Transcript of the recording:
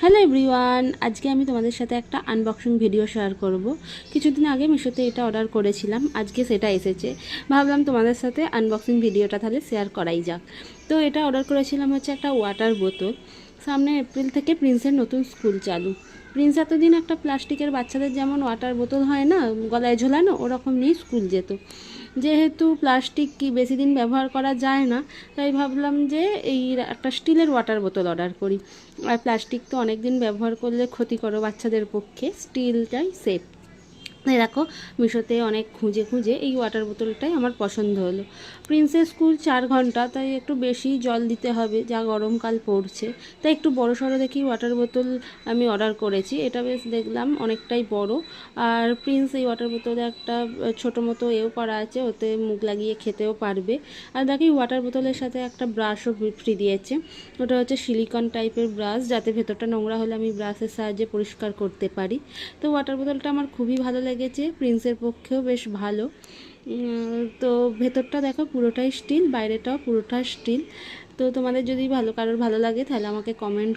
Hello everyone, আজকে আমি তোমাদের সাথে একটা আনবক্সিং ভিডিও শেয়ার করব। কিছুদিন আগে মিশোতে এটা অর্ডার করেছিলাম, আজকে সেটা এসেছে। ভাবলাম তোমাদের সাথে আনবক্সিং ভিডিওটা তাহলে শেয়ার করাই যাক। তো এটা অর্ডার করেছিলাম হচ্ছে একটা ওয়াটার বোতল। সামনে এপ্রিল থেকে প্রিন্সের নতুন স্কুল চালু। প্রিন্স এতদিন একটা প্লাস্টিকের বাচ্চাদের যেমন ওয়াটার বোতল হয় না গলায় ঝোলানো, ওরকম নিয়ে স্কুল যেত। যেহেতু প্লাস্টিক কি বেশি দিন ব্যবহার করা যায় না, তাই ভাবলাম যে এই একটা স্টিলের ওয়াটার বোতল অর্ডার করি। আর প্লাস্টিক তো অনেক দিন ব্যবহার করলে ক্ষতিকর বাচ্চাদের পক্ষে, স্টিলটাই সেফ। দেখো, মিশোতে অনেক খুঁজে খুঁজে এই ওয়াটার বোতলটাই আমার পছন্দ হলো। প্রিন্সেস স্কুল 4 ঘন্টা, তাই একটু বেশি জল দিতে হবে, যা গরমকাল পড়ছে। তাই একটু বড় সড়ো দেখি ওয়াটার বোতল আমি অর্ডার করেছি। এটা বেশ দেখলাম অনেকটাই বড়। আর প্রিন্স এই ওয়াটার বোতলে একটা ছোটো মতো এও করা আছে, ওতে মুখ লাগিয়ে খেতেও পারবে। আর দেখি ওয়াটার বোতলের সাথে একটা ব্রাশও ফ্রি দিয়েছে। ওটা হচ্ছে সিলিকন টাইপের ব্রাশ, যাতে ভেতরটা নোংরা হলে আমি ব্রাশের সাহায্যে পরিষ্কার করতে পারি। তো ওয়াটার বোতলটা আমার খুবই ভালো লেগেছে, প্রিন্সের পক্ষেও বেশ ভালো। তো ভেতরটা দেখো পুরোটাই স্টিল, বাইরেটাও পুরোটা স্টিল। তো তোমাদের যদি কারোর ভালো লাগে তাহলে আমাকে কমেন্ট